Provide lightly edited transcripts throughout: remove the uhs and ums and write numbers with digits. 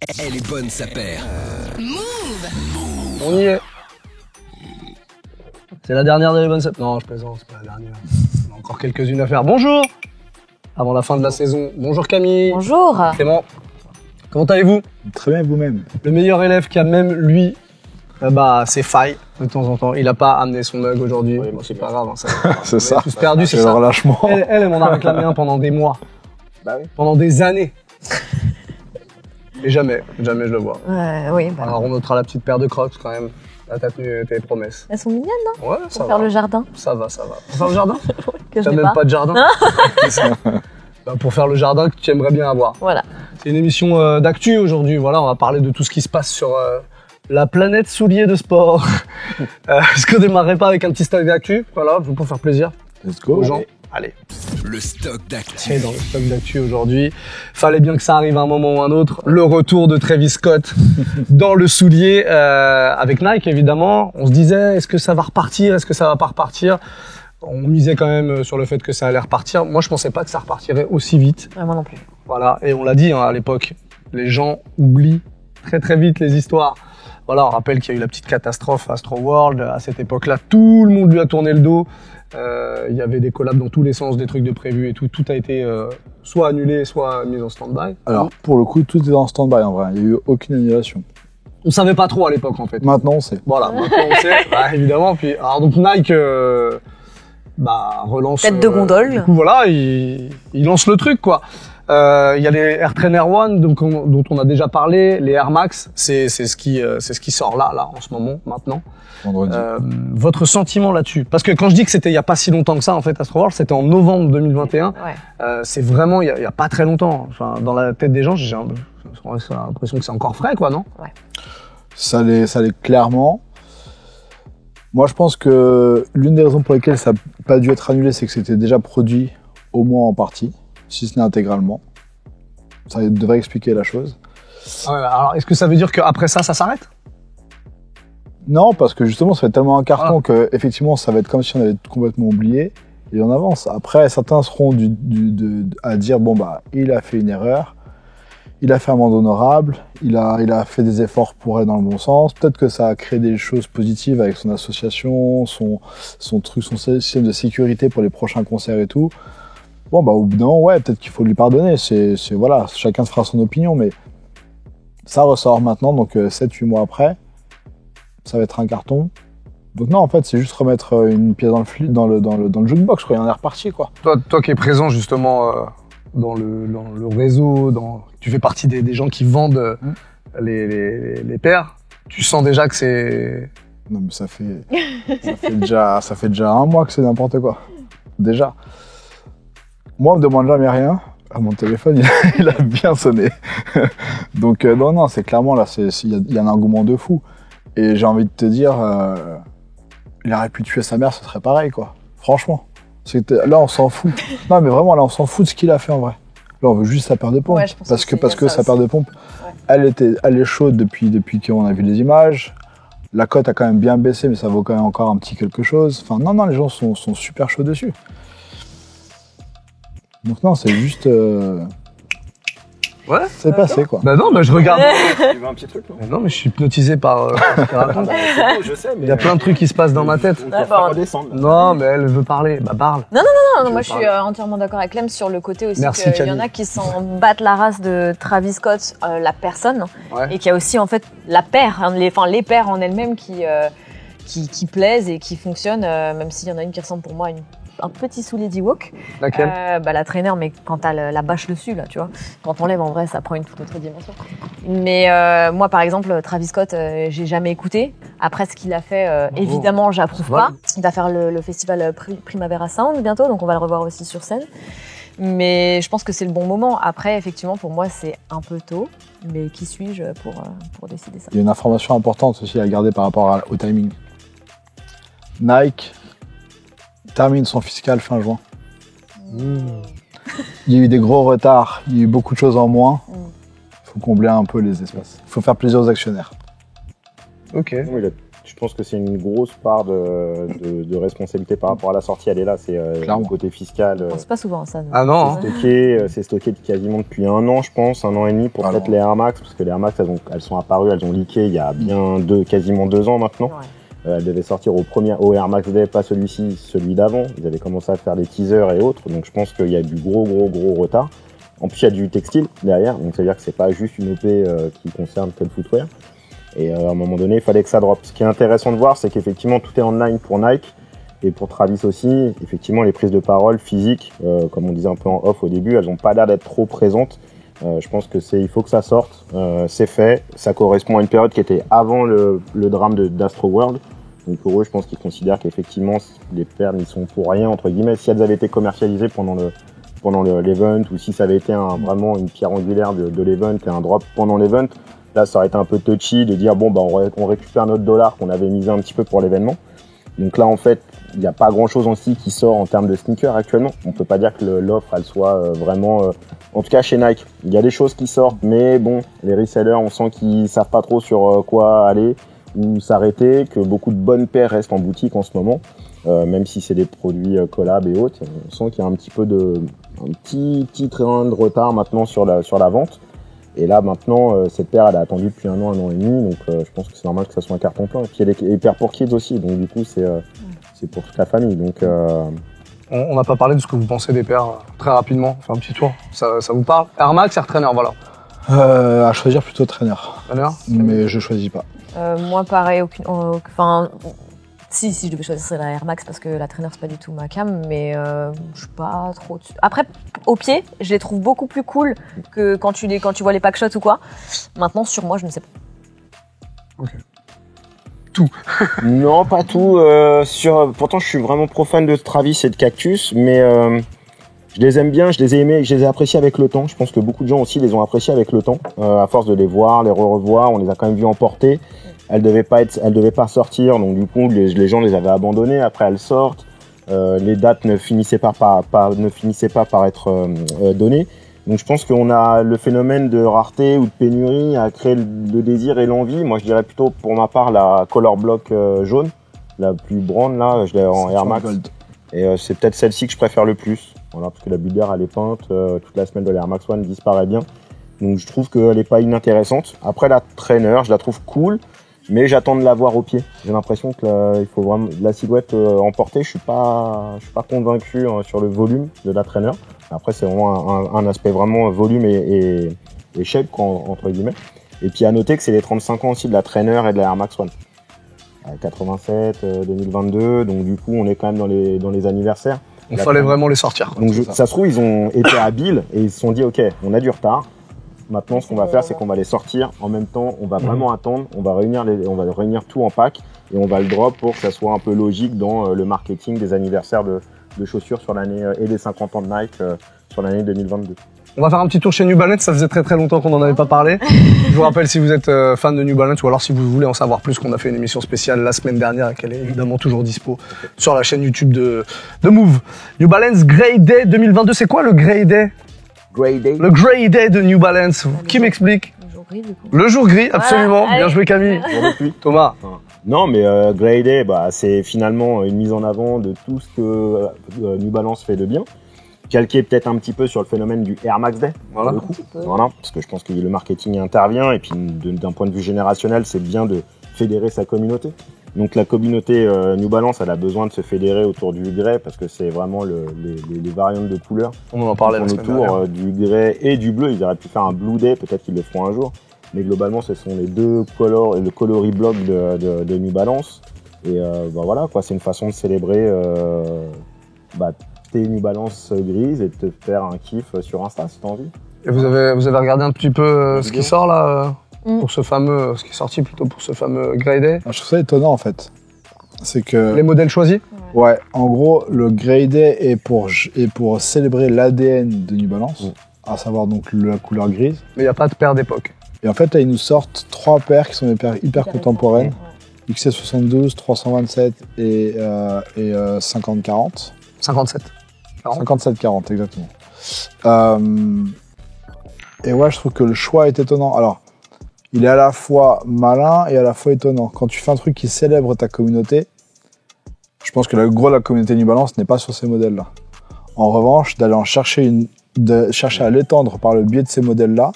Elle est bonne, sa paire. Move. On y est. C'est la dernière des bonnes sapeurs. Non, je plaisante, c'est pas la dernière. On a encore quelques-unes à faire. Bonjour. Avant la fin de la saison. Bonjour Camille. Bonjour. Clément. Comment allez-vous? Très bien, vous-même. Le meilleur élève qui a même, lui, ses failles de temps en temps. Il a pas amené son mug aujourd'hui. Oui, bon, c'est pas grave. Hein, ça, c'est ça. Tous perdu, c'est le ça. relâchement. Elle m'en a réclamé un pendant des mois. Bah oui. Pendant des années. Et jamais je le vois. Oui. Alors on notera la petite paire de Crocs quand même. Là, t'as tenu tes promesses. Elles sont mignonnes, non? Ouais, ça va. Pour faire le jardin. Ça va. Pour faire le jardin? Que je T'as n'ai même pas de jardin? Non. Pour faire le jardin que tu aimerais bien avoir. Voilà. C'est une émission d'actu aujourd'hui. Voilà, on va parler de tout ce qui se passe sur la planète soulier de sport. Est-ce qu'on démarrerait pas avec un petit stock d'actu? Voilà, pour faire plaisir Let's go. aux gens. Allez. Le stock d'actu. Et dans le stock d'actu aujourd'hui, fallait bien que ça arrive à un moment ou un autre. Le retour de Travis Scott dans le soulier avec Nike évidemment. On se disait, est-ce que ça va repartir? Est-ce que ça va pas repartir? On misait quand même sur le fait que ça allait repartir. Moi, je pensais pas que ça repartirait aussi vite. Moi non plus. Voilà, et on l'a dit à l'époque, les gens oublient très très vite les histoires. Voilà, on rappelle qu'il y a eu la petite catastrophe Astro World. À cette époque-là, tout le monde lui a tourné le dos. Il y avait des collabs dans tous les sens, des trucs de prévus et tout. Tout a été soit annulé, soit mis en stand-by. Alors, pour le coup, tout est en stand-by en vrai. Il n'y a eu aucune annulation. On savait pas trop à l'époque en fait. Maintenant, on sait. Voilà, maintenant on sait, évidemment. Puis, alors donc Nike relance. Tête de gondole. Du coup, voilà, il lance le truc quoi. Il y a les Air Trainer One dont on a déjà parlé, les Air Max, c'est ce qui sort là en ce moment maintenant. Vendredi. Votre sentiment là-dessus? Parce que quand je dis que c'était il y a pas si longtemps que ça en fait Astro World, c'était en novembre 2021. Ouais. C'est vraiment il y a pas très longtemps. Enfin dans la tête des gens, j'ai l'impression que c'est encore frais quoi, non? Ouais. Ça l'est clairement. Moi, je pense que l'une des raisons pour lesquelles ça n'a pas dû être annulé, c'est que c'était déjà produit au moins en partie, si ce n'est intégralement. Ça devrait expliquer la chose. Alors, est-ce que ça veut dire qu'après ça s'arrête? Non, parce que justement, ça fait tellement un carton que effectivement, ça va être comme si on avait complètement oublié et on avance. Après, certains seront à dire bon il a fait une erreur, il a fait un mandat honorable, il a fait des efforts pour aller dans le bon sens. Peut-être que ça a créé des choses positives avec son association, son système de sécurité pour les prochains concerts et tout. Bon au bout d'un moment, peut-être qu'il faut lui pardonner. C'est voilà, chacun se fera son opinion, mais ça ressort maintenant, donc 7-8 mois après. Ça va être un carton. Donc non, en fait, c'est juste remettre une pièce dans le jukebox, quoi. Et on est reparti, quoi. Toi qui es présent justement dans le réseau, tu fais partie des gens qui vendent les paires. Tu sens déjà que c'est... Non, mais ça fait déjà un mois que c'est n'importe quoi. Déjà. Moi, on me demande jamais rien. À mon téléphone, il a bien sonné. Donc non, c'est clairement là, il y a un engouement de fou. Et j'ai envie de te dire, il aurait pu tuer sa mère, ce serait pareil, quoi. Franchement. Là, on s'en fout. Non, mais vraiment, là, on s'en fout de ce qu'il a fait, en vrai. Là, on veut juste sa paire de pompes. Ouais, parce que sa paire de pompes, elle est chaude depuis qu'on a vu les images. La cote a quand même bien baissé, mais ça vaut quand même encore un petit quelque chose. Enfin, non, les gens sont super chauds dessus. Donc non, c'est juste... Ouais. C'est passé, quoi. Non, je regarde. Tu veux un petit truc, non? Non, mais je suis hypnotisé par ce qu'il raconte. Je sais, mais... Il y a plein de trucs qui se passent dans ma tête. On va faire redescendre. Non, mais elle veut parler. Parle. Non, moi je suis entièrement d'accord avec Clem sur le côté aussi Merci, qu'il y en a qui s'en battent la race de Travis Scott, la personne, et qu'il y a aussi en fait la paire, les paires en elles-mêmes qui plaisent et qui fonctionnent, même s'il y en a une qui ressemble pour moi à un petit soulier d'Ewok. Laquelle? La traîner, mais quand t'as la bâche dessus, là, tu vois. Quand on lève, en vrai, ça prend une toute autre dimension. Mais moi, par exemple, Travis Scott, j'ai jamais écouté. Après ce qu'il a fait, évidemment, j'approuve pas. Il va faire le festival Primavera Sound bientôt, donc on va le revoir aussi sur scène. Mais je pense que c'est le bon moment. Après, effectivement, pour moi, c'est un peu tôt. Mais qui suis-je pour décider ça? Il y a une information importante aussi à garder par rapport au timing. Nike termine son fiscal fin juin. Il y a eu des gros retards, il y a eu beaucoup de choses en moins. Il faut combler un peu les espaces. Il faut faire plaisir aux actionnaires. Ok. Non, Je pense que c'est une grosse part de responsabilité par rapport à la sortie. Elle est là, c'est le côté fiscal. On pense pas souvent à ça. Ah non. C'est stocké quasiment depuis 1 an, je pense, 1 an et demi pour peut-être les Air Max, parce que les Air Max, elles sont apparues, elles ont leaké il y a bien quasiment 2 ans maintenant. Ouais. Elles devaient sortir au Air Max Day, pas celui-ci, celui d'avant. Ils avaient commencé à faire des teasers et autres, donc je pense qu'il y a du gros retard. En plus, il y a du textile derrière, donc ça veut dire que c'est pas juste une OP qui concerne que le footwear. Et à un moment donné, il fallait que ça drop. Ce qui est intéressant de voir, c'est qu'effectivement, tout est online pour Nike et pour Travis aussi. Effectivement, les prises de parole physiques, comme on disait un peu en off au début, elles n'ont pas l'air d'être trop présentes. Je pense que il faut que ça sorte. C'est fait. Ça correspond à une période qui était avant le drame d'Astro World. Donc pour eux, je pense qu'ils considèrent qu'effectivement, les paires n'y sont pour rien, entre guillemets. Si elles avaient été commercialisées pendant l'event, ou si ça avait été vraiment une pierre angulaire de l'event et un drop pendant l'event, là ça aurait été un peu touchy de dire bon bah on récupère notre dollar qu'on avait misé un petit peu pour l'événement. Donc là en fait il n'y a pas grand chose aussi qui sort en termes de sneakers actuellement. On peut pas dire que l'offre elle soit vraiment en tout cas chez Nike il y a des choses qui sortent, mais bon les resellers on sent qu'ils savent pas trop sur quoi aller ou s'arrêter, que beaucoup de bonnes paires restent en boutique en ce moment. Même si c'est des produits collab et autres, on sent qu'il y a un petit train de retard maintenant sur la vente. Et là maintenant, cette paire elle a attendu depuis 1 an et demi, donc je pense que c'est normal que ça soit un carton plein. Et puis il y a des paires pour kids aussi, donc du coup c'est pour toute la famille. Donc on n'a pas parlé de ce que vous pensez des paires très rapidement. Faire un petit tour. Ça vous parle? Air Max, Air Trainer, voilà. À choisir plutôt Trainer. Trainer. Mais je choisis pas. Moi pareil, enfin. Si je devais choisir, c'est la Air Max parce que la Trainer c'est pas du tout ma cam, mais je suis pas trop dessus. Après, au pied, je les trouve beaucoup plus cool que quand tu vois les pack shots ou quoi. Maintenant, sur moi, je ne sais pas. Ok. Tout. Non, pas tout. Pourtant, je suis vraiment profane de Travis et de Cactus, mais je les aime bien, je les ai aimés, je les ai appréciés avec le temps. Je pense que beaucoup de gens aussi les ont appréciés avec le temps. À force de les voir, les revoir, on les a quand même vus emporter. Elles devaient pas sortir, donc du coup les gens les avaient abandonnées. Après elles sortent, les dates ne finissaient pas par être données. Donc je pense qu'on a le phénomène de rareté ou de pénurie à créer le désir et l'envie. Moi je dirais plutôt pour ma part la Color Block jaune, la plus brande là, je l'ai en Air Max. Gold. Et c'est peut-être celle-ci que je préfère le plus. Voilà, parce que la bulle d'air elle est peinte, toute la semaine de l'Air Max One disparaît bien. Donc je trouve qu'elle est pas inintéressante. Après la Trainer, je la trouve cool. Mais j'attends de la voir au pied. J'ai l'impression que il faut vraiment la silhouette emportée. Je suis pas convaincu sur le volume de la Trainer. Après c'est vraiment un aspect vraiment volume et shape entre guillemets. Et puis à noter que c'est les 35 ans aussi de la Trainer et de la Air Max One. 87, 2022. Donc du coup on est quand même dans les anniversaires. Il fallait vraiment les sortir. Donc ça se trouve ils ont été habiles et ils se sont dit ok on a du retard. Maintenant, ce qu'on va faire, c'est qu'on va les sortir en même temps. On va vraiment attendre. On va réunir tout en pack et on va le drop pour que ça soit un peu logique dans le marketing des anniversaires de chaussures sur l'année et des 50 ans de Nike sur l'année 2022. On va faire un petit tour chez New Balance. Ça faisait très longtemps qu'on n'en avait pas parlé. Je vous rappelle, si vous êtes fan de New Balance ou alors si vous voulez en savoir plus, qu'on a fait une émission spéciale la semaine dernière et qu'elle est évidemment toujours dispo sur la chaîne YouTube de Move. New Balance Grey Day 2022. C'est quoi le Grey Day? Le Grey Day de New Balance. Qui m'explique? Le jour gris, du coup. Le jour gris, absolument. Voilà, bien joué Camille. Thomas. Non, mais Grey Day, c'est finalement une mise en avant de tout ce que New Balance fait de bien. Calqué peut-être un petit peu sur le phénomène du Air Max Day. Voilà. Voilà, parce que je pense que le marketing intervient et puis d'un point de vue générationnel, c'est bien de fédérer sa communauté. Donc la communauté New Balance, elle a besoin de se fédérer autour du grey parce que c'est vraiment les variantes de couleurs. On en parlait la semaine dernière. Autour du grey et du bleu. Ils auraient pu faire un Blue Day, peut-être qu'ils le feront un jour. Mais globalement, ce sont les deux le coloris bloc de New Balance. Et voilà, quoi, c'est une façon de célébrer tes New Balance grises et de te faire un kiff sur Insta si t'as envie. Et vous avez regardé un petit peu ce qui sort là pour ce qui est sorti plutôt pour ce fameux Grey Day? Je trouve ça étonnant en fait. C'est que les modèles choisis? Ouais, en gros, le Grey Day est pour célébrer l'ADN de New Balance, à savoir donc la couleur grise. Mais il n'y a pas de paire d'époque. Et en fait, là, ils nous sortent 3 paires qui sont des paires hyper contemporaines. XC72, 327 et 50-40. 57. 57-40, exactement. Et ouais, je trouve que le choix est étonnant. Alors, il est à la fois malin et à la fois étonnant. Quand tu fais un truc qui célèbre ta communauté, je pense que le gros de la communauté New Balance n'est pas sur ces modèles-là. En revanche, d'aller en chercher de chercher à l'étendre par le biais de ces modèles-là,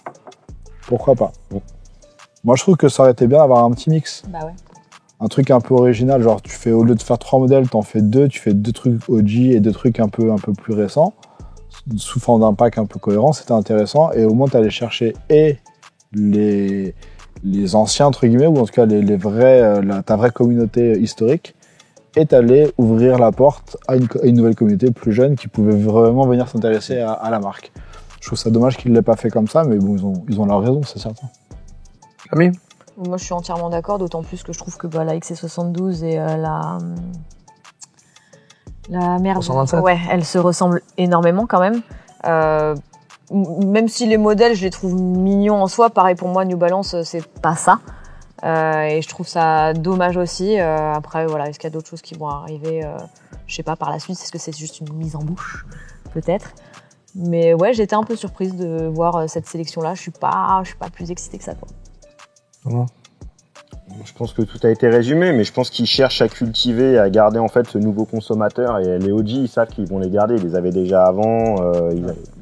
pourquoi pas. Moi, je trouve que ça aurait été bien d'avoir un petit mix. Bah ouais. Un truc un peu original, genre tu fais, au lieu de faire 3 modèles, t'en fais 2, tu fais 2 trucs OG et 2 trucs un peu plus récents, sous forme d'un pack un peu cohérent, c'était intéressant, et au moins t'allais chercher et les anciens, entre guillemets, ou en tout cas les vrais, ta vraie communauté historique, et t'allais ouvrir la porte à une nouvelle communauté plus jeune qui pouvait vraiment venir s'intéresser à la marque. Je trouve ça dommage qu'ils ne l'aient pas fait comme ça, mais bon, ils ont leur raison, c'est certain. Camille ? Moi, je suis entièrement d'accord, d'autant plus que je trouve que la XC72 et la merde, 327. ouais, elles se ressemblent énormément quand même. Même si les modèles, je les trouve mignons en soi, pareil pour moi, New Balance, c'est pas ça. Et je trouve ça dommage aussi. Après, voilà, est-ce qu'il y a d'autres choses qui vont arriver je sais pas, par la suite, est-ce que c'est juste une mise en bouche, peut-être. Mais ouais, j'étais un peu surprise de voir cette sélection-là. Je suis pas plus excitée que ça, quoi. Comment ? Je pense que tout a été résumé, mais je pense qu'ils cherchent à cultiver, à garder en fait ce nouveau consommateur. Et les OG, ils savent qu'ils vont les garder. Ils les avaient déjà avant.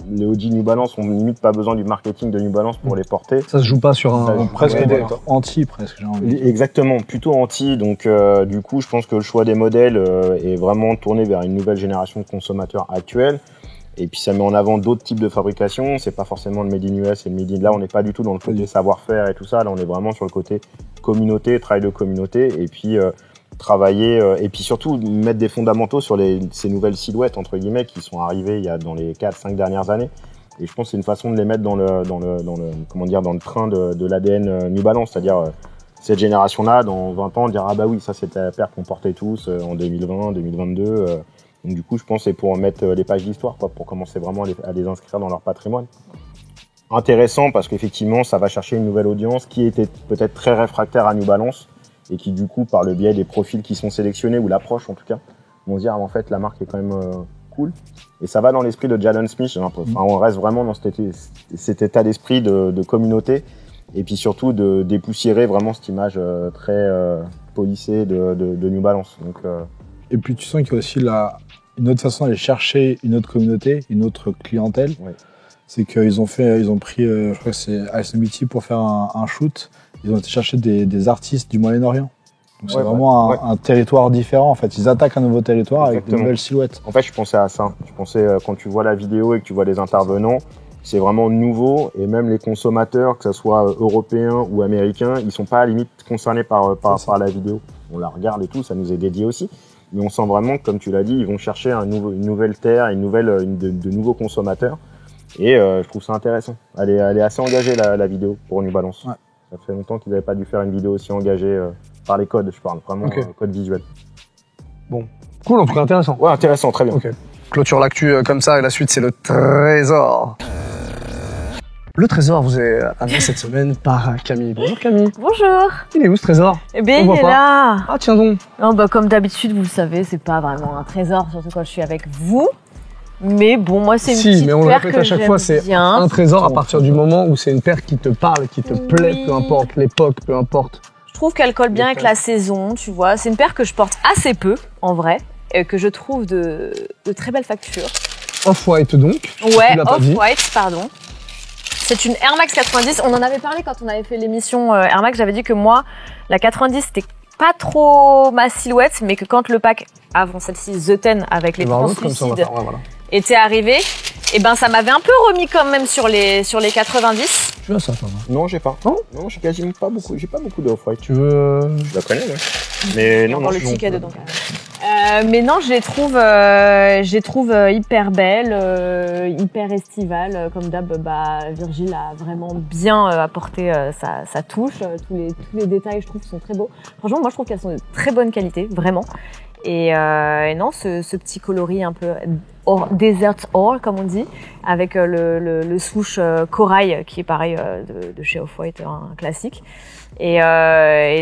Les OG New Balance ont limite pas besoin du marketing de New Balance pour les porter. Ça se joue pas sur un... Presque modèle. anti, presque, j'ai envie de dire. Exactement, plutôt anti. Donc du coup, je pense que le choix des modèles est vraiment tourné vers une nouvelle génération de consommateurs actuels. Et puis ça met en avant d'autres types de fabrication. C'est pas forcément le made in US et le made in. Là, on n'est pas du tout dans le côté savoir-faire et tout ça. Là, on est vraiment sur le côté communauté, travail de communauté, et puis travailler et puis surtout mettre des fondamentaux sur ces nouvelles silhouettes entre guillemets qui sont arrivées dans les 4-5 dernières années. Et je pense que c'est une façon de les mettre dans le train de l'ADN New Balance, c'est-à-dire cette génération-là, dans 20 ans, dire ah bah oui, ça c'était la paire qu'on portait tous en 2020, 2022. Donc du coup, je pense que c'est pour mettre les pages d'histoire, quoi, pour commencer vraiment à les inscrire dans leur patrimoine. Intéressant parce qu'effectivement, ça va chercher une nouvelle audience qui était peut-être très réfractaire à New Balance et qui du coup, par le biais des profils qui sont sélectionnés ou l'approche en tout cas, vont dire ah, en fait la marque est quand même cool. Et ça va dans l'esprit de Jadon Smith. J'ai l'impression. Enfin, on reste vraiment dans cet état d'esprit de communauté et puis surtout de dépoussiérer vraiment cette image très polissée de New Balance. Donc Et puis tu sens qu'il y a aussi une autre façon d'aller chercher une autre communauté, une autre clientèle. Ouais. C'est qu'ils ont pris, je crois que c'est ISMBT pour faire un shoot. Ils ont été chercher des artistes du Moyen-Orient. Donc c'est vraiment un territoire différent. En fait, ils attaquent un nouveau territoire. Exactement. Avec de nouvelles silhouettes. En fait, je pensais à ça. Je pensais quand tu vois la vidéo et que tu vois les intervenants, c'est vraiment nouveau. Et même les consommateurs, que ce soit européens ou américains, ils sont pas à la limite concernés par la vidéo. On la regarde et tout, ça nous est dédié aussi. Mais on sent vraiment que, comme tu l'as dit, ils vont chercher une nouvelle terre, de nouveaux consommateurs. Et je trouve ça intéressant. Elle est assez engagée la vidéo pour New Balance. Ouais. Ça fait longtemps qu'ils n'avaient pas dû faire une vidéo aussi engagée par les codes, je parle vraiment code visuel. Bon, cool, en tout cas intéressant. Ouais, intéressant, très bien. Okay. Clôture l'actu comme ça et la suite c'est le trésor. Le trésor vous est amené cette semaine par Camille. Bonjour Camille. Bonjour. Il est où ce trésor? Eh bien, il est là. Ah tiens donc. Non, bah comme d'habitude, vous le savez, c'est pas vraiment un trésor, surtout quand je suis avec vous. Mais bon, moi, c'est une petite mais on le paire répète que à chaque fois, c'est bien. Un trésor à partir du moment où c'est une paire qui te parle, qui te plaît, peu importe l'époque, peu importe. Je trouve qu'elle colle bien avec la saison, tu vois. C'est une paire que je porte assez peu, en vrai, et que je trouve de très belle facture. Off-white donc. Ouais, off-white, pardon. C'est une Air Max 90. On en avait parlé quand on avait fait l'émission Air Max. J'avais dit que moi, la 90, c'était pas trop ma silhouette, mais que quand le pack, avant celle-ci, The 10, avec les translucides, était arrivé, et ben ça m'avait un peu remis quand même sur les 90. Tu as ça, toi? Non, j'ai pas. Non, j'ai quasiment pas beaucoup. J'ai pas beaucoup de off-white. Tu veux Je la connais, ouais. Mais non, dans le ticket dedans. Mais non, je les trouve hyper belles, hyper estivales. Comme d'hab, Virgile a vraiment bien apporté sa touche. Tous les détails, je trouve, sont très beaux. Franchement, moi, je trouve qu'elles sont de très bonne qualité, vraiment. Et non, ce petit coloris un peu desert ore, comme on dit, avec le swoosh corail qui est pareil de chez Off-White, un classique. Et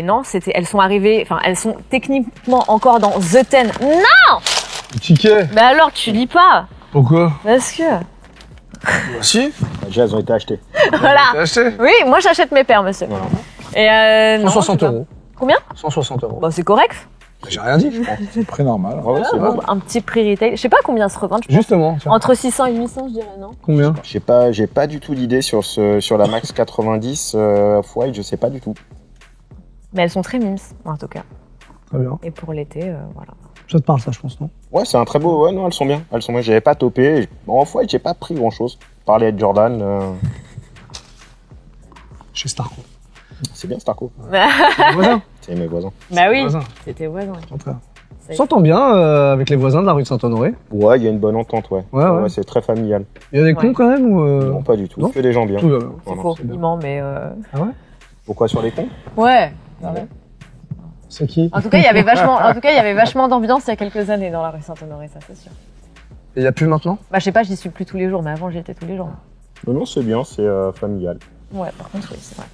non, elles sont arrivées, enfin elles sont techniquement encore dans The 10. Non! Le ticket. Mais alors tu lis pas. Pourquoi? Parce que. Si. Déjà elles ont été achetées. Voilà. T'as acheté Oui, moi j'achète mes paires, monsieur. Voilà. Et 160 non, euros. Combien 160 euros. Bah c'est correct. J'ai rien dit, je pense. C'est prix normal. Ouais, c'est bon. Un petit prix retail. Je sais pas combien se revend. Justement, tiens. Entre 600 et 800, je dirais, non? Combien? J'ai pas du tout d'idée sur la Max 90 Off-White, je sais pas du tout. Mais elles sont très mimes, en tout cas. Très bien. Et pour l'été, voilà. Ça te parle, ça, je pense, non? Ouais, c'est un très beau. Ouais, non, elles sont bien. J'avais pas topé. En Off-White, j'ai pas pris grand chose. Parler de Jordan, Chez Starco. c'est bien Starco. Voisin. C'est mes voisins. Bah oui, Voisin. c'était voisin. Contraire. Ça y On est. s'entend bien avec les voisins de la rue de Saint-Honoré. Ouais, il y a une bonne entente, ouais. Ouais. C'est très familial. Il y a des cons Ouais. quand même ou Non, pas du tout. non Que des gens bien. Tout va bien. C'est Voilà, faux, c'est bien. il ment, mais... Ah ouais? Pourquoi sur les cons? Ouais. C'est qui? En tout cas, il y avait vachement d'ambiance il y a quelques années dans la rue Saint-Honoré, ça c'est sûr. Il y a plus maintenant? Bah je sais pas, j'y suis plus tous les jours, mais avant j'y étais tous les jours. Non, c'est bien, c'est familial. Ouais, par contre, oui, c'est vrai.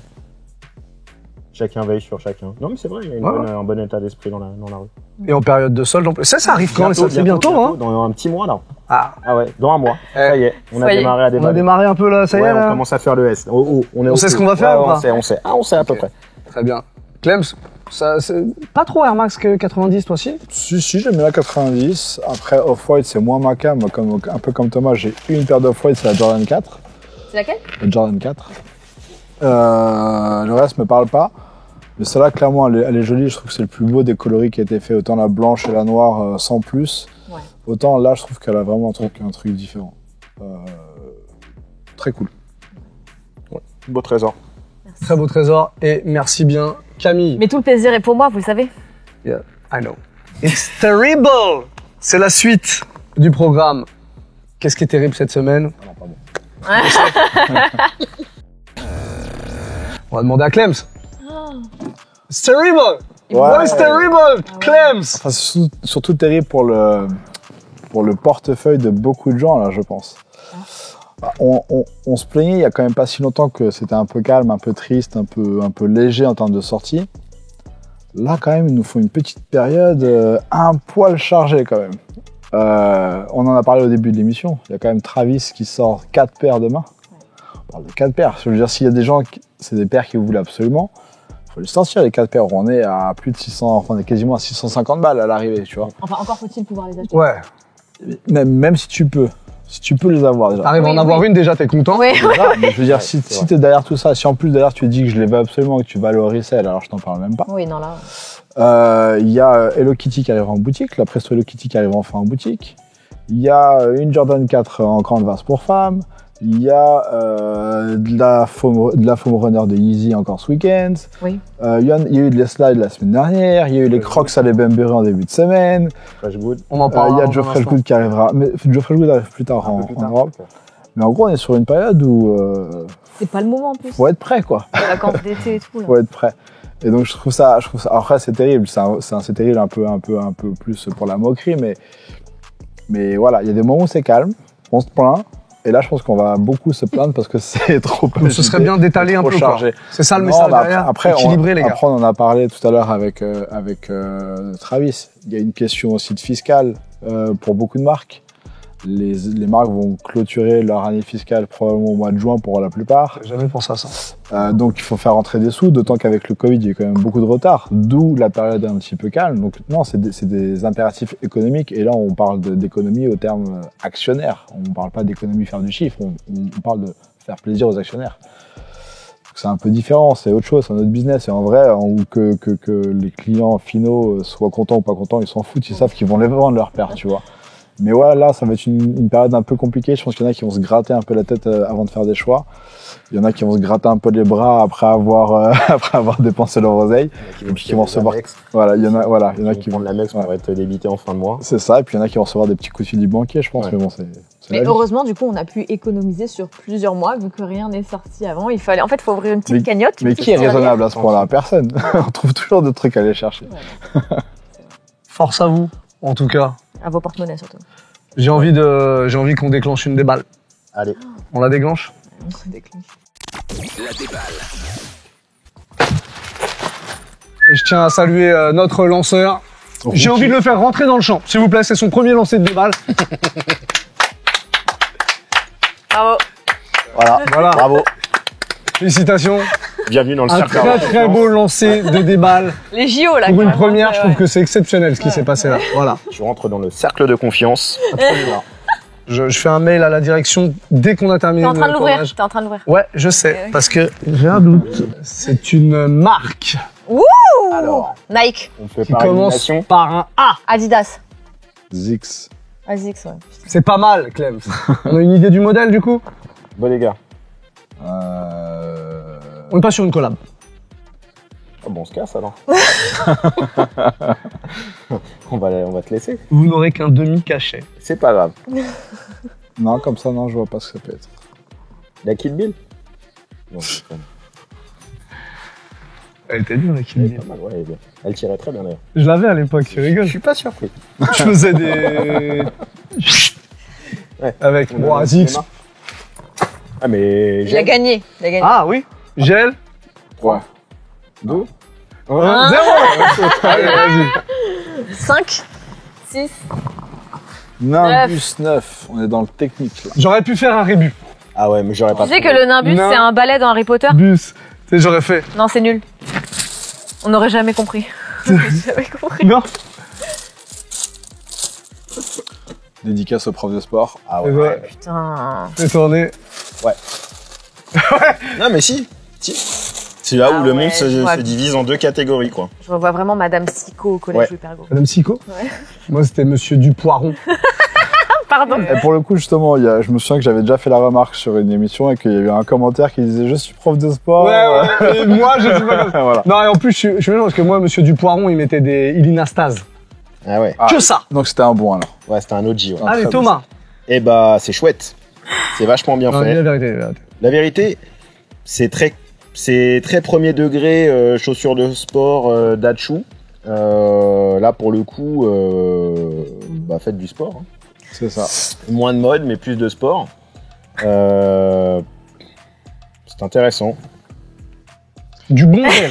Chacun veille sur chacun. Non, mais c'est vrai, il y a un bon état d'esprit dans la rue. Et en période de solde en plus. Ça arrive quand? C'est bientôt, hein? Dans un petit mois, là. Ah. Ah ouais, dans un mois. Ça y est, on a Soyez. démarré à On a démarrer. démarré un peu là, ça y Ouais, est on là? commence à faire le S. On sait ce qu'on va faire ou pas? On sait. On sait à peu Ok. près. Très bien. Clems, ça, c'est pas trop Air Max que 90, toi aussi? Si, j'aime bien la 90. Après, Off-White, c'est moins ma cam. Un peu comme Thomas, j'ai une paire d'Off-White, c'est la Jordan 4. C'est laquelle? La Jordan 4. Le reste me parle pas. Mais celle-là, clairement, elle est jolie. Je trouve que c'est le plus beau des coloris qui a été fait. Autant la blanche et la noire sans plus. Ouais. Autant là, je trouve qu'elle a vraiment un truc différent. Très cool. Beau trésor. Très beau trésor et merci bien Camille. Mais tout le plaisir est pour moi, vous le savez. Yeah, I know. It's terrible! C'est la suite du programme. Qu'est-ce qui est terrible cette semaine? Ah non, pas bon. On va demander à Clems. It's terrible! Ouais. What is terrible? Clems! Enfin, c'est surtout terrible pour le portefeuille de beaucoup de gens, là, je pense. On se plaignait il y a quand même pas si longtemps que c'était un peu calme, un peu triste, un peu léger en termes de sortie. Là, quand même, il nous faut une petite période un poil chargée, quand même. On en a parlé au début de l'émission. Il y a quand même Travis qui sort 4 paires demain. On parle de 4 paires. Je veux dire, s'il y a des gens, c'est des paires qui vous voulez absolument, il faut les sortir, les 4 paires. On est à plus de 600, enfin, on est quasiment à 650 balles à l'arrivée, tu vois. Enfin, encore faut-il pouvoir les acheter. Ouais. Même si tu peux les avoir déjà. T'arrives à en Oui, avoir oui. une déjà, t'es content. Oui, Déjà, mais je veux dire, Ouais, si c'est t'es derrière tout ça, si en plus derrière tu dis que je les veux absolument et que tu vas le resell, alors je t'en parle même pas. oui, non, là. Il y a Hello Kitty qui arrive en boutique, la Presto Hello Kitty qui arrive enfin en boutique. Il y a une Jordan 4 en grande vase pour femmes. Il y a de la foam runner de Yeezy encore ce week-end. Oui. Il y a eu de les slides la semaine dernière. Il y a eu les Crocs à les Bembury en début de semaine. Fresh good. On en Il parle. y a Joe Freshgood qui arrivera. Mais Joe Freshgood arrive plus tard en Europe. Mais en gros, on est sur une période où C'est pas le moment en plus. faut être prêt, quoi. Les vacances d'été et tout, là. Faut être prêt. Et donc je trouve ça. Après, c'est terrible. C'est terrible un peu plus pour la moquerie, mais voilà, il y a des moments où c'est calme. On se plaint. Et là, je pense qu'on va beaucoup se plaindre parce que c'est trop Donc, ce serait bien d'étaler un trop peu, quoi. chargé. C'est ça le Non, message bah, derrière. après, Équilibrer, les gars. Après, on en a parlé tout à l'heure avec Travis. Il y a une question aussi de fiscale pour beaucoup de marques. Les marques vont clôturer leur année fiscale probablement au mois de juin pour la plupart. J'ai jamais pensé à ça. Donc il faut faire rentrer des sous, d'autant qu'avec le Covid, il y a eu quand même beaucoup de retard, d'où la période un petit peu calme. Donc non, c'est des impératifs économiques. Et là, on parle d'économie au terme actionnaire. On ne parle pas d'économie faire du chiffre, on parle de faire plaisir aux actionnaires. Donc, c'est un peu différent, c'est autre chose, c'est un autre business. Et en vrai, que les clients finaux soient contents ou pas contents, ils s'en foutent, ils savent qu'ils vont les vendre leur paire, tu vois. Mais ouais, là, ça va être une période un peu compliquée. Je pense qu'il y en a qui vont se gratter un peu la tête avant de faire des choix. Il y en a qui vont se gratter un peu les bras après avoir dépensé leur oseille. Et puis qui vont recevoir. Voilà, il y en a qui vont prendre la Mex pour être débité en fin de mois. C'est ça. Et puis il y en a qui vont recevoir des petits coups de fil du banquier, je pense. Ouais. Mais bon, c'est Mais la vie. heureusement, du coup, on a pu économiser sur plusieurs mois vu que rien n'est sorti avant. En fait, il faut ouvrir une petite Mais- cagnotte. Mais une qui est petite raisonnable à ce point-là? Personne. On trouve toujours des trucs à aller chercher. Force à vous, en tout cas. À vos porte-monnaies surtout. J'ai envie qu'on déclenche une déballe. Allez. On la déclenche? On se déclenche. La déballe. Et je tiens à saluer notre lanceur. J'ai envie de le faire rentrer dans le champ. S'il vous plaît, c'est son premier lancer de déballe. Bravo. Voilà. Voilà. Bravo. Félicitations. Bienvenue dans le Un cercle. très très beau lancer de déballe. Les JO, là. Pour une carrément, première, je trouve ouais. que c'est exceptionnel ce qui s'est passé là. Voilà. Tu rentres dans le cercle de confiance. Absolument. Je fais un mail à la direction dès qu'on a terminé T'es en train de le l'ouvrir. tournage. T'es en train de l'ouvrir. Ouais, je sais, oui. parce que j'ai un doute. C'est une marque Alors, Nike. on fait qui par commence élimination. par un A. Adidas. Zix. Asics, ouais. C'est pas mal, Clem. On a une idée du modèle du coup? Bon les gars, On est pas sur une collab. ah bon, on se casse alors. on va te laisser. Vous n'aurez qu'un demi-cachet. C'est pas grave. Non, comme ça, non, je vois pas ce que ça peut être. La Kill Bill. Non, c'est pas mal. Elle était dure, la Kill Elle est Bill. pas mal, ouais, elle est bien. Elle tirait très bien d'ailleurs. Je l'avais à l'époque, tu Je rigoles. suis pas surpris. Je faisais des... Ouais. Avec On bon, a le Azix. cinéma. Ah mais Il a gagné. Il a gagné. Ah oui. Gel. 3, 2. Un. 0. Allez, vas-y. 5, 6. Nimbus 9, on est dans le technique là. J'aurais pu faire un rébut. Ah ouais, mais j'aurais pas. Tu sais que le Nimbus, Non. c'est un balai dans Harry Potter? Bus. Tu sais, j'aurais fait. Non, c'est nul. On n'aurait jamais compris. On n'aurait jamais compris. Non. Dédicace au prof de sport. Ah C'est ouais. vrai. Putain. C'est tourné. Non mais si. C'est là Ah où le ouais, monde je vois. se divise en deux catégories quoi. Je revois vraiment Madame Sico au collège Ouais. Louis Pergaud. Madame Sico. Ouais. Moi, c'était Monsieur Dupoiron. Pardon. Et pour le coup, justement, je me souviens que j'avais déjà fait la remarque sur une émission et qu'il y avait un commentaire qui disait « Je suis prof de sport ». Ouais. Et moi, je sais pas. Voilà. Non, et en plus, je suis méchant parce que moi, Monsieur Dupoiron, il mettait des ilinastase. Ah ouais. Ah. Que ça. Donc c'était un bon alors. Ouais, c'était un OG. Ouais. Allez, très Thomas. Et bah c'est chouette. C'est vachement bien Non, dis fait. la vérité, la vérité. La vérité, c'est très premier degré chaussures de sport Dachu. Là pour le coup, bah faites du sport. Hein. C'est ça. Moins de mode, mais plus de sport. C'est intéressant. Du bon modèle.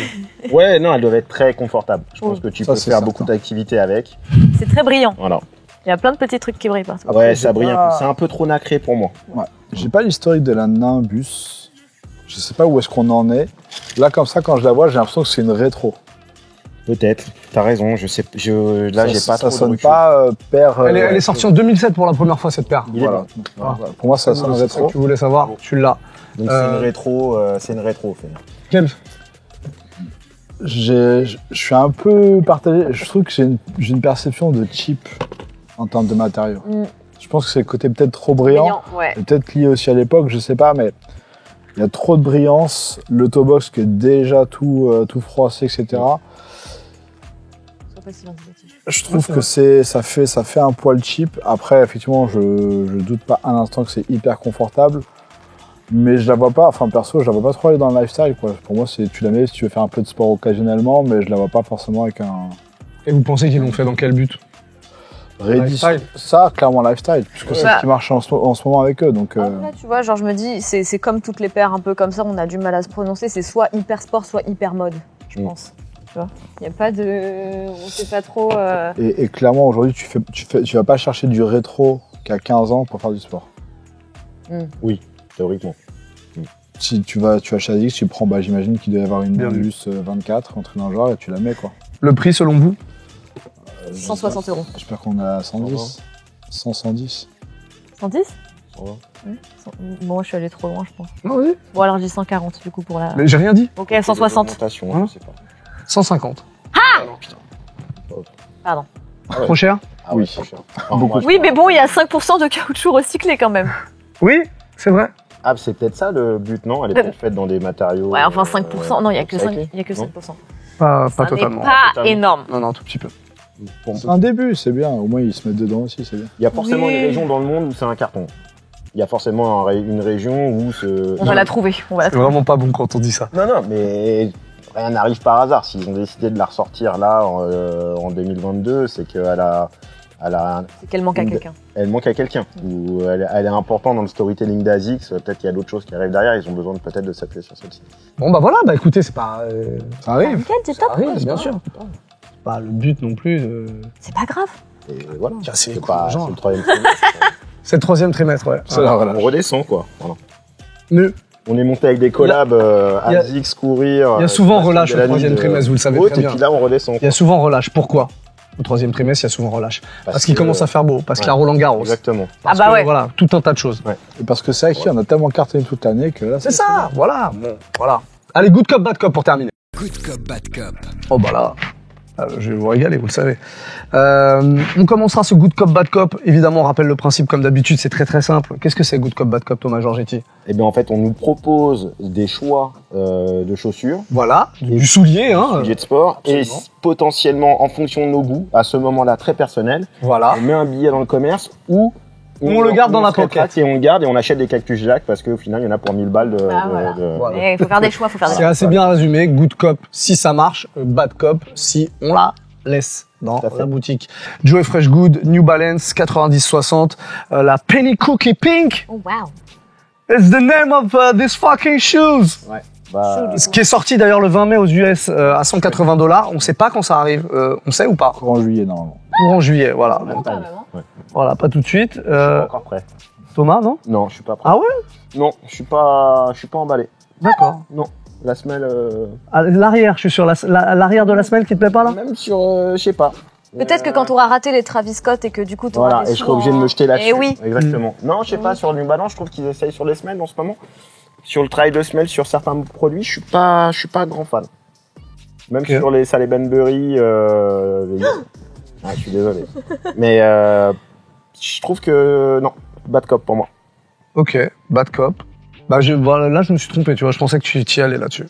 Ouais, non, elles doivent être très confortables. Je pense que tu Ça, peux c'est faire certain. beaucoup d'activités avec. C'est très brillant. Voilà. Il y a plein de petits trucs qui brillent partout. Après, Ouais, j'ai ça brille un pas- peu. C'est un peu trop nacré pour moi. Ouais. J'ai pas l'historique de la Nimbus. Je sais pas où est-ce qu'on en est. Là, comme ça, quand je la vois, j'ai l'impression que c'est une rétro. Peut-être. T'as raison. Je sais. Là, j'ai pas ça trop de sonne recul. pas paire. Elle est sortie en 2007 pour la première fois, cette paire. Il est Voilà. bon. Voilà. Pour moi, ça sonne C'est ça rétro. que tu voulais savoir. Tu l'as. Donc c'est une rétro. C'est une rétro. Fait. Clem. Je suis un peu partagé. Je trouve que j'ai une perception de cheap en termes de matériaux. Mm. Je pense que c'est le côté peut-être trop brillant. ouais. Et peut-être lié aussi à l'époque, je sais pas, mais il y a trop de brillance. Le toe box qui est déjà tout froissé, etc. Sois pas si vindicatif. Je trouve Ouais, que ça fait un poil cheap. Après, effectivement, je doute pas un instant que c'est hyper confortable. Mais je la vois pas, enfin perso, je la vois pas trop aller dans le lifestyle, quoi. Pour moi, tu la mets si tu veux faire un peu de sport occasionnellement, mais je la vois pas forcément avec un Et vous pensez qu'ils l'ont fait dans quel but? Lifestyle. Ça, clairement lifestyle, puisque c'est Bah. ce qui marche en ce moment avec eux. Donc, Après, tu vois, genre, je me dis, c'est comme toutes les paires un peu comme ça, on a du mal à se prononcer. C'est soit hyper sport, soit hyper mode, je Mm. pense. Tu vois, il y a pas de, on sait pas trop. et clairement, aujourd'hui, tu vas pas chercher du rétro qu'à 15 ans pour faire du sport. Théoriquement. Si tu vas chez Azix, tu prends, j'imagine qu'il doit y avoir une Bien vu. Nimbus 24, entrée dans le genre, et tu la mets, quoi. Le prix, selon vous? 160 €. J'espère qu'on est à 110. 110. 110 Ouais. Bon, je suis allé trop loin, je pense. Non, oui. Bon, alors je dis 140 du coup pour la. Mais j'ai rien dit. Ok, 160. Augmentation, Hein je sais pas. 150. Pardon. Ouais. Trop cher? Ah Oui. ouais, trop cher. Enfin, Beaucoup. moi, je Oui, parle- mais bon, il y a 5% de caoutchouc recyclé quand même. Oui, c'est vrai. Ah, c'est peut-être ça le but, non? Elle est peut-être faite dans des matériaux. Ouais, enfin 5%. Non, il y a que 5%. recyclés. Il y a que Non 5%. Pas Ça n'est totalement. pas Totalement. énorme. Non, non, tout petit peu. Pour- C'est un début, c'est bien. Au moins, ils se mettent dedans aussi, c'est bien. Il y a forcément Oui. une région dans le monde où c'est un carton. Il y a forcément une région où ce. On va la trouver. On va la C'est trouver. vraiment pas bon quand on dit ça. Non, non, mais rien n'arrive par hasard. S'ils ont décidé de la ressortir là en 2022, c'est qu'elle C'est qu'elle manque à quelqu'un. elle manque à quelqu'un. Ou elle est importante dans le storytelling d'Azix. Peut-être qu'il y a d'autres choses qui arrivent derrière. Ils ont besoin peut-être de s'appuyer sur celle-ci. Bon, bah voilà, bah écoutez, c'est pas. Ça arrive. Nickel, c'est Ça top. arrive, bien sûr. C'est pas le but non plus de. C'est pas grave. Et voilà. Casser les C'est couilles pas aux gens. c'est le troisième trimestre. C'est le 3e trimestre, ouais. C'est la On relâche. redescend, quoi. Voilà. Nœud. On est monté avec des collabs, il y a- ASICS, Courir. Il y a souvent Sébastien relâche au Delany, troisième trimestre, vous le savez haute, très et bien. puis là, on redescend. Il y a souvent relâche. Pourquoi? Au troisième trimestre, il y a souvent relâche. Parce qu'il que- commence à faire beau, parce qu'il y a Ouais. Roland Garros. Exactement. Parce Ah bah que, ouais. Voilà, tout un tas de choses. Et parce que c'est acquis, on a tellement cartonné toute l'année que là, C'est ça, voilà. Bon, voilà. Allez, good cop, bad cop pour terminer. Good cop, bad cop. Oh bah là, je vais vous régaler, vous le savez. On commencera ce good cop, bad cop. Évidemment, on rappelle le principe comme d'habitude, c'est très très simple. Qu'est-ce que c'est good cop, bad cop, Thomas Giorgetti? Et bien, en fait, on nous propose des choix de chaussures, Voilà, du soulier, hein. sujets de sport, et absolument. potentiellement, en fonction de nos goûts, à ce moment-là, très personnel, Voilà. on met un billet dans le commerce ou On le garde dans la se rétracte pocket. et on le garde et on achète des Cactus Jack parce qu'au final, il y en a pour 1000 balles de. Ah, voilà. Voilà. Il faut faire des choix, faut faire des C'est choix. assez bien résumé. Good cop si ça marche, bad cop si on la laisse dans Tout à fait. la boutique. Joe Fresh Good, New Balance 90-60, la Penny Cookie Pink. Oh, wow. It's the name of this fucking shoes. Bah, Ce qui est sorti d'ailleurs le 20 mai aux US à $180. On sait pas quand ça arrive. On sait ou pas? courant juillet, normalement. Courant juillet, voilà. Donc, Pas vraiment. voilà, pas tout de suite. pas encore prêt. Thomas, non? Non, je suis pas prêt. Ah ouais? Non, je suis pas emballé. D'accord. Non, la semelle. À l'arrière, je suis sur l'arrière de la semelle qui te plaît pas là? Même sur, je sais pas. Peut-être que quand tu auras raté les Travis Scott et que du coup tu Voilà, et je serai obligé de me jeter là-dessus. Et oui. Exactement. Non, je sais pas, sur New Balance, je trouve qu'ils essayent sur les semelles en ce moment. Sur le travail de semelle, sur certains produits, je suis pas grand fan. Même Ok. sur les Sally Benbury, ah, je suis désolé. Mais je trouve que non, bad cop pour moi. Ok, bad cop. Bah voilà, là je me suis trompé, tu vois, je pensais que tu y allais là-dessus.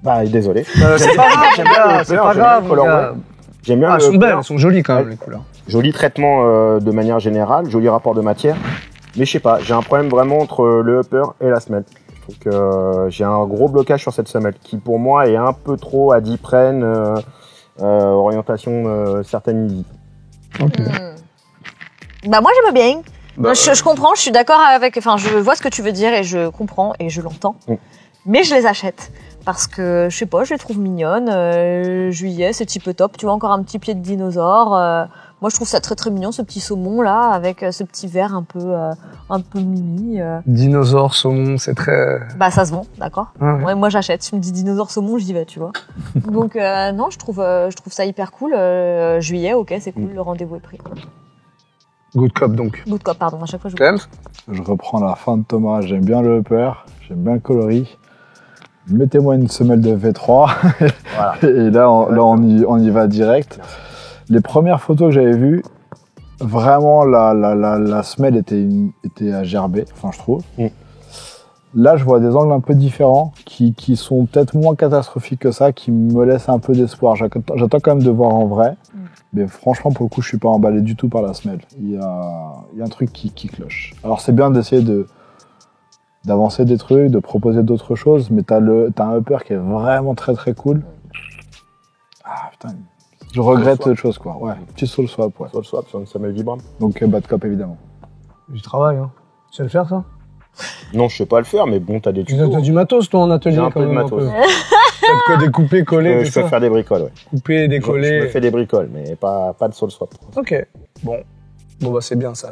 Bah désolé. C'est pas grave, J'aime bien le c'est color, pas j'aime bien grave. le color, mon ouais. gars. J'aime bien Ah, elles le sont belles, couleur. elles sont jolies quand même Ouais. les couleurs. Joli traitement de manière générale, joli rapport de matière. Mais je sais pas, j'ai un problème vraiment entre le upper et la semelle. Je trouve que j'ai un gros blocage sur cette semelle qui pour moi est un peu trop à Dipren, orientation certaine Easy. Ok. Bah moi j'aime bien. Bah, Je comprends, je suis d'accord avec. Enfin, je vois ce que tu veux dire et je comprends et je l'entends. Mais je les achète parce que je sais pas, je les trouve mignonnes. Juillet, c'est petit peu top. Tu vois encore un petit pied de dinosaure. Moi, je trouve ça très très mignon ce petit saumon là avec ce petit verre un peu mimi. Dinosaure, saumon, c'est très. Bah ça se vend, d'accord. Ouais, ouais. Ouais, moi j'achète. Tu me dis dinosaure saumon, j'y vais, tu vois. Donc non, je trouve ça hyper cool. Juillet, ok, c'est cool. Le rendez-vous est pris. Good cop donc. Good cop, pardon. À chaque fois je. Clem? Je reprends la fin de Thomas. J'aime bien le upper, j'aime bien le coloris. Mettez-moi une semelle de V3. Voilà. Et là, on y va direct. Les premières photos que j'avais vues, vraiment, la semelle était à gerber, enfin, je trouve. Là, je vois des angles un peu différents qui sont peut-être moins catastrophiques que ça, qui me laissent un peu d'espoir. J'attends quand même de voir en vrai. Mais franchement, pour le coup, je suis pas emballé du tout par la semelle. Il y a un truc qui cloche. Alors, c'est bien d'essayer d'avancer des trucs, de proposer d'autres choses, mais t'as un upper qui est vraiment très très cool. Ah putain, je regrette autre chose quoi. Ouais, petit soul swap, ouais. Sur le swap, sur une semelle Vibram. Donc bad cop évidemment. Du travail, hein. Tu sais le faire ça? Non, je sais pas le faire, mais bon, t'as des Tu tutos. as du matos toi en atelier J'ai un quand peu de même, matos. Peut-être que découper, coller, Je tout peux ça. faire des bricoles, ouais. Couper, Je me décoller. fais des bricoles, mais pas de soul swap. Ok. Bon bah c'est bien ça.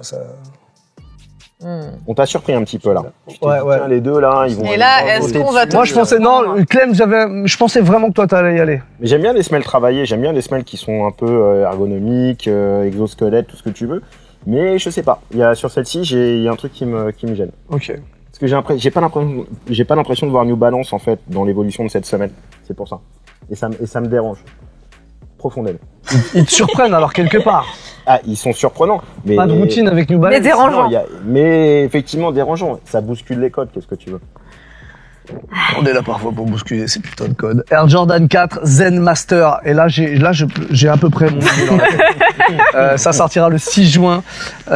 On t'a surpris un petit peu là. Tu t'es Ouais, dit, ouais. tiens, les deux là, ils vont. Et là, ils vont est-ce sauter qu'on va dessus. Moi je pensais non, Clem, je pensais vraiment que toi t'allais y aller. Mais j'aime bien les semelles travaillées, j'aime bien les semelles qui sont un peu ergonomiques, exosquelette, tout ce que tu veux. Mais je sais pas. Sur celle-ci, il y a un truc qui me gêne. Ok. Parce que j'ai pas l'impression de voir New Balance en fait dans l'évolution de cette semelle. C'est pour ça. Et ça me dérange profondément. Ils te surprennent alors quelque part. Ah, ils sont surprenants. Mais Pas de routine avec New Balance. Mais dérangeant. Non, mais effectivement dérangeant. Ça bouscule les codes. Qu'est-ce que tu veux? On est là parfois pour bousculer ces putains de codes. Air Jordan 4 Zen Master. Et là, j'ai à peu près mon idée dans la tête. Ça sortira le 6 juin pour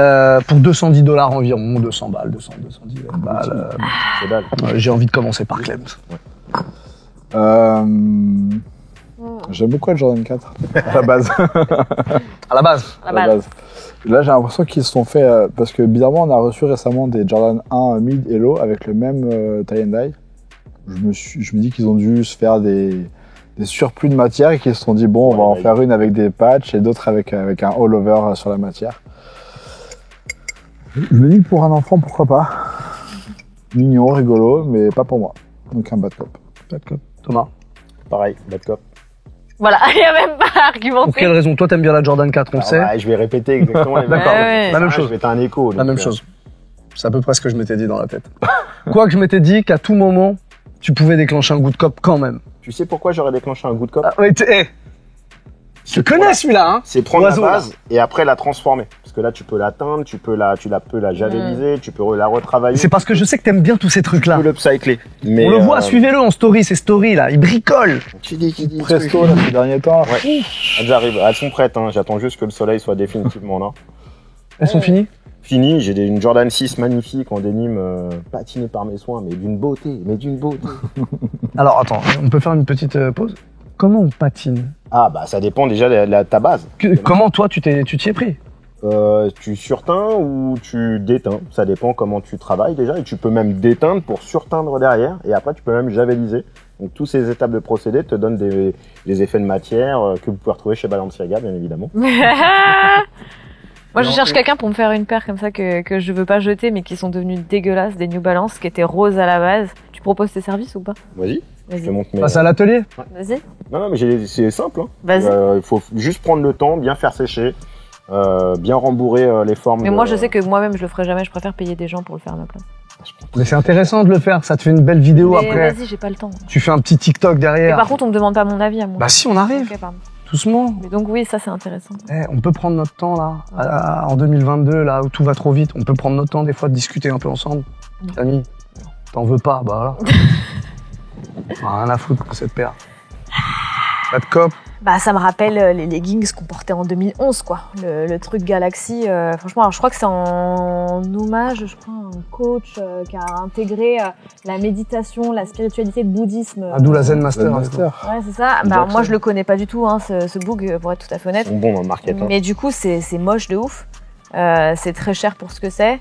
$210 environ, 200 balles, 210 balles. C'est dalle. J'ai envie de commencer par Clem. J'aime beaucoup le Jordan 4 à la base. À la base. La balle. Là, j'ai l'impression qu'ils se sont fait parce que bizarrement, on a reçu récemment des Jordan 1 mid et low avec le même tie and dye. Je me dis qu'ils ont dû se faire des surplus de matière et qu'ils se sont dit bon, on va en faire une avec des patchs et d'autres avec un all over sur la matière. Je me dis que pour un enfant, pourquoi pas. Mignon, rigolo, mais pas pour moi. Donc un bad cop. Bad cop. Thomas. Pareil, bad cop. Voilà, il n'y a même pas à Pour quelle argumenter. raison? Toi, t'aimes bien la Jordan 4, on le Alors, sait. ouais, je vais répéter exactement les mêmes D'accord. Ouais. La même Je chose. vais être un écho. La donc, même chose. C'est à peu près ce que je m'étais dit dans la tête. Quoi que je m'étais dit qu'à tout moment, tu pouvais déclencher un good cop quand même. Tu sais pourquoi j'aurais déclenché un good cop? Ah, ouais, tu connais celui-là, hein? C'est prendre Oiseau, la base et après la transformer. Parce que là, tu peux l'atteindre, tu peux la javeliser, tu peux la retravailler. C'est parce que je sais que t'aimes bien tous ces Tu trucs-là. peux l'upcycler. Mais On le voit, suivez-le en story, ces stories là, il bricole. Tu dis. Presto, là, ces derniers temps. Ouais. J'arrive. Elles sont prêtes. Hein. J'attends juste que le soleil soit définitivement là. Elles sont finies? Fini. J'ai une Jordan 6 magnifique en dénime, patinée par mes soins, mais d'une beauté. Alors attends, on peut faire une petite pause? Comment on patine? Ah bah ça dépend déjà de ta base. Comment toi tu t'y es pris? Tu surteins ou tu déteins. Ça dépend comment tu travailles déjà. Et tu peux même déteindre pour surteindre derrière. Et après, tu peux même javeliser. Donc, toutes ces étapes de procédé te donnent des effets de matière que vous pouvez retrouver chez Balenciaga, bien évidemment. Moi, je cherche quelqu'un pour me faire une paire comme ça que je veux pas jeter, mais qui sont devenues dégueulasses, des New Balance, qui étaient roses à la base. Tu proposes tes services ou pas? Vas-y. Je te Vas-y. montre mes... Passe à l'atelier? Vas-y. Non, mais c'est simple. Hein. Vas-y. Il faut juste prendre le temps, bien faire sécher, bien rembourrer les formes. Mais moi, je sais que moi-même, je le ferai jamais. Je préfère payer des gens pour le faire à ma place. Mais c'est intéressant de le faire, ça te fait une belle vidéo Mais après. vas-y, j'ai pas le temps. Tu fais un petit TikTok Mais derrière. par contre, on me demande pas mon avis à moi. Bah si, on arrive, Ok, pardon. doucement. Mais donc oui, ça c'est intéressant. On peut prendre notre temps là, en 2022, là où tout va trop vite. On peut prendre notre temps des fois de discuter un peu ensemble. Non. Camille, t'en veux pas, bah voilà. Rien à foutre pour cette paire. Bad cop. Bah ça me rappelle les leggings qu'on portait en 2011 quoi. Le truc Galaxy. Franchement, alors, je crois que c'est en hommage, je crois, à un coach qui a intégré la méditation, la spiritualité, le bouddhisme. D'où la Zen Master. Zen Master. Ouais, c'est ça. Bah, Jackson. moi, je le connais pas du tout, hein, ce book, pour être tout à fait Ils honnête. sont bons dans le market. Hein. Mais du coup, c'est moche de ouf. C'est très cher pour ce que c'est.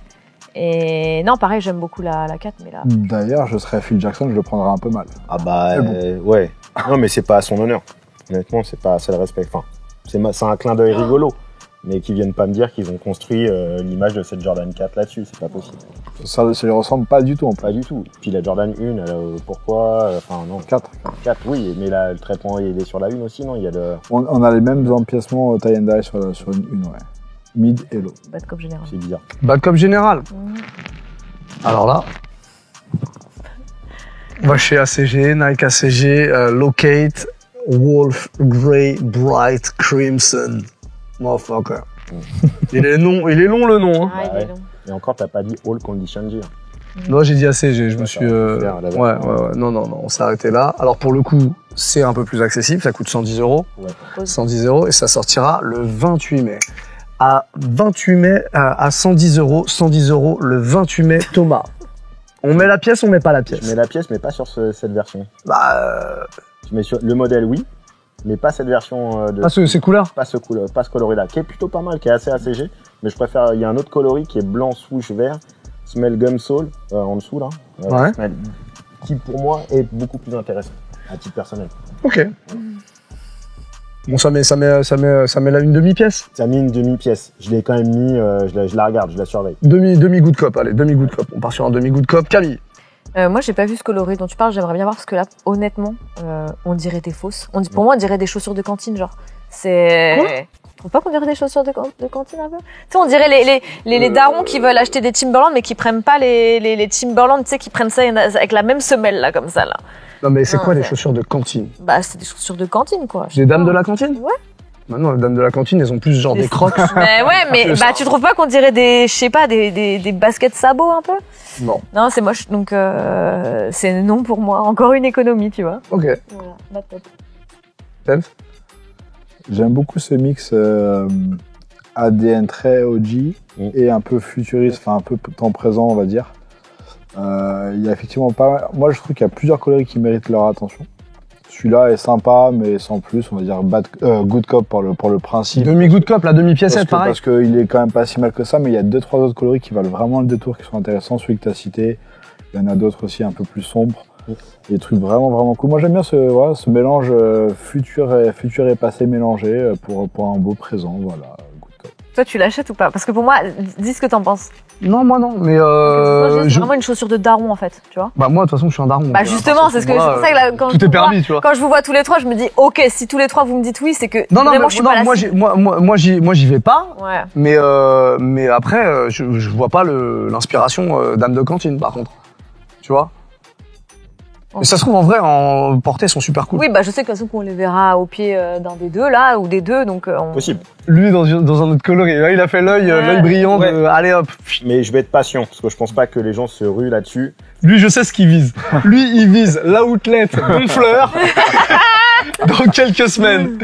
Et non, pareil, j'aime beaucoup la 4, mais là. D'ailleurs, je serais Phil Jackson, je le prendrais un peu mal. Ah bah Mais ouais. Non mais c'est pas à son honneur. Honnêtement, c'est le respect. Enfin, c'est un clin d'œil rigolo. Mais qu'ils viennent pas me dire qu'ils ont construit l'image de cette Jordan 4 là-dessus, c'est pas possible. Ça lui ressemble pas du tout en plus. Pas du tout. Puis la Jordan 1, pourquoi enfin non. 4. 4, oui, mais là, le traitement il est sur la 1 aussi, non? Il y a le... On a les mêmes empiècements tie and dye sur une, ouais. Mid et low. Bad cop général. C'est bizarre. Bad cop général. Alors là, on va chez ACG, Nike ACG, Locate, Wolf Grey Bright Crimson. Motherfucker. Il est long le nom. Hein. Ah, il ouais. est long. Et encore, t'as pas dit All Condition Gear. Non, j'ai dit ACG, je me suis... faire, la Ouais, version. non, on s'est arrêté là. Alors pour le coup, c'est un peu plus accessible, ça coûte 110 €. Ouais. 110 € et ça sortira le 28 mai. À 28 mai, à 110 €, 110 € le 28 mai, Thomas. On met la pièce, on met pas la Je pièce. mets la pièce, mais pas sur cette version. Bah, Je mets sur le modèle, oui, mais pas cette version de... pas ces couleurs. Pas ce coloris-là, qui est plutôt pas mal, qui est assez ACG. Mais je préfère, il y a un autre coloris qui est blanc, swoosh, vert, Smell Gum Soul, en dessous là. Ouais. Smell, qui pour moi est beaucoup plus intéressant, à titre personnel. Ok. Bon, ça met là une demi-pièce. Ça a mis une demi-pièce. Je l'ai quand même mis, je la regarde, je la surveille. Demi-good cop, allez, demi-good cop. On part sur un demi-good cop. Camille. Moi, j'ai pas vu ce coloris dont tu parles, j'aimerais bien voir parce que là, honnêtement, on dirait des fausses. Pour moi, on dirait des chaussures de cantine, genre. C'est. Tu trouves pas qu'on dirait des chaussures de cantine un peu? Tu sais, on dirait les darons qui veulent acheter des Timberland mais qui prennent pas les Timberland, tu sais, qui prennent ça avec la même semelle, là, comme ça, là. Non, mais c'est Non, quoi les c'est- chaussures de cantine? Bah, c'est des chaussures de cantine, quoi. Des dames de la cantine? Ouais. Maintenant, les dames de la cantine, elles ont plus genre des crocs. Mais ouais, mais bah, tu trouves pas qu'on dirait des, je sais pas, des baskets sabots un peu? Non. Non, c'est moche, donc c'est non pour moi. Encore une économie, tu vois. Ok. Voilà, bad cop. Temph? J'aime beaucoup ce mix ADN très OG et un peu futuriste, enfin un peu temps présent, on va dire. Il y a effectivement pas mal. Moi, je trouve qu'il y a plusieurs coloris qui méritent leur attention. Celui-là est sympa, mais sans plus, on va dire good cop pour le principe. Demi-good cop, la demi-piècette, pareil. Parce qu'il est quand même pas si mal que ça, mais il y a 2-3 autres coloris qui valent vraiment le détour, qui sont intéressants. Celui que tu as cité, il y en a d'autres aussi un peu plus sombres. Des trucs vraiment cool. Moi, j'aime bien ce mélange futur et passé mélangé pour un beau présent. Voilà, good cop. Toi, tu l'achètes ou pas? Parce que pour moi, dis ce que t'en penses. Non, moi non, mais C'est vraiment une chaussure de daron en fait, tu vois. Bah moi de toute façon je suis un daron. Bah justement, c'est ce que je pensais que là, quand tout est permis, tu vois. Quand je vous vois tous les trois, je me dis ok, si tous les trois vous me dites oui, c'est que non vraiment mais, je suis pas là. moi j'y vais pas. Ouais. Mais après je vois pas l'inspiration dame de cantine par contre. Tu vois. Mais ça se trouve en vrai en portée sont super cool. Oui, bah je sais que de toute façon qu'on les verra au pied d'un des deux là ou des deux, donc. Possible. Lui dans un autre coloris, là, il a fait l'œil brillant de allez hop. Mais je vais être patient parce que je pense pas que les gens se ruent là-dessus. Lui je sais ce qu'il vise. Lui il vise l'outlet Honfleur dans quelques semaines.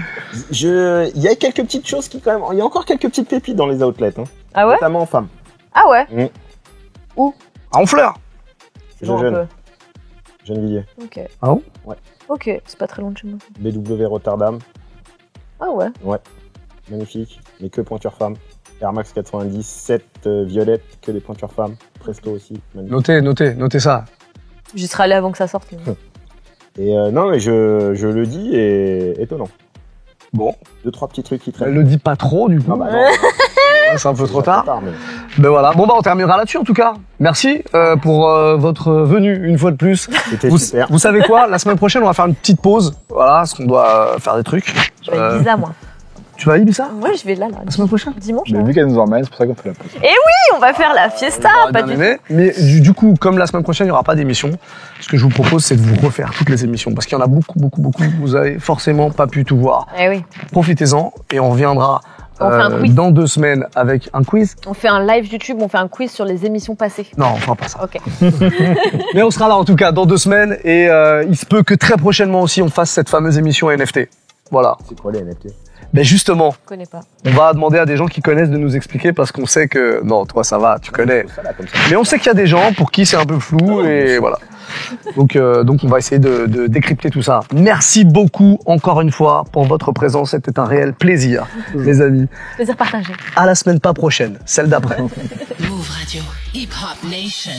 Il y a quelques petites choses qui quand même, il y a encore quelques petites pépites dans les outlets, hein. Ah ouais. Notamment en femmes. Ah ouais. Où? À Honfleur. Jeune Villiers. Ok. Ah bon? Ouais. Ok, c'est pas très loin de chez moi. BW Rotterdam. Ah ouais. Ouais. Magnifique. Mais que pointure femme. Air Max 97 violette, que des pointures femmes. Presto aussi. Magnifique. Notez ça. J'y serais allé avant que ça sorte. Et non, mais je le dis et étonnant. Bon. 2-3 petits trucs qui Elle traînent. le dit pas trop du coup. Ah bah non. C'est un peu trop tard. mais... Ben voilà. Bon bah on terminera là-dessus en tout cas. Merci pour votre venue une fois de plus. C'était super. Vous savez quoi? La semaine prochaine on va faire une petite pause. Voilà, parce qu'on doit faire des trucs. Je vais à Ibiza moi. Tu vas à Ibiza? Moi je vais là. La semaine prochaine? Dimanche. Mais là. vu qu'elle nous emmène, c'est pour ça qu'on fait la pause. Et oui, on va faire la fiesta. On aurait bien aimé. Mais du coup, comme la semaine prochaine il n'y aura pas d'émission, ce que je vous propose c'est de vous refaire toutes les émissions parce qu'il y en a beaucoup. Vous avez forcément pas pu tout voir. Eh oui. Profitez-en et on reviendra On fait un quiz. dans 2 semaines avec un quiz. On fait un live YouTube, on fait un quiz sur les émissions passées. Non, on fera pas ça. Ok. Mais on sera là en tout cas dans 2 semaines et il se peut que très prochainement aussi on fasse cette fameuse émission NFT. Voilà. C'est quoi les NFT? Mais justement, Je connais pas. on va demander à des gens qui connaissent de nous expliquer parce qu'on sait que non, toi ça va, tu connais. Ça, là, comme ça. Mais on sait qu'il y a des gens pour qui c'est un peu flou et voilà. Donc on va essayer de décrypter tout ça. Merci beaucoup encore une fois pour votre présence, c'était un réel plaisir, les amis. Plaisir partagé. À la semaine pas prochaine, celle d'après. Move Radio, Hip Hop Nation.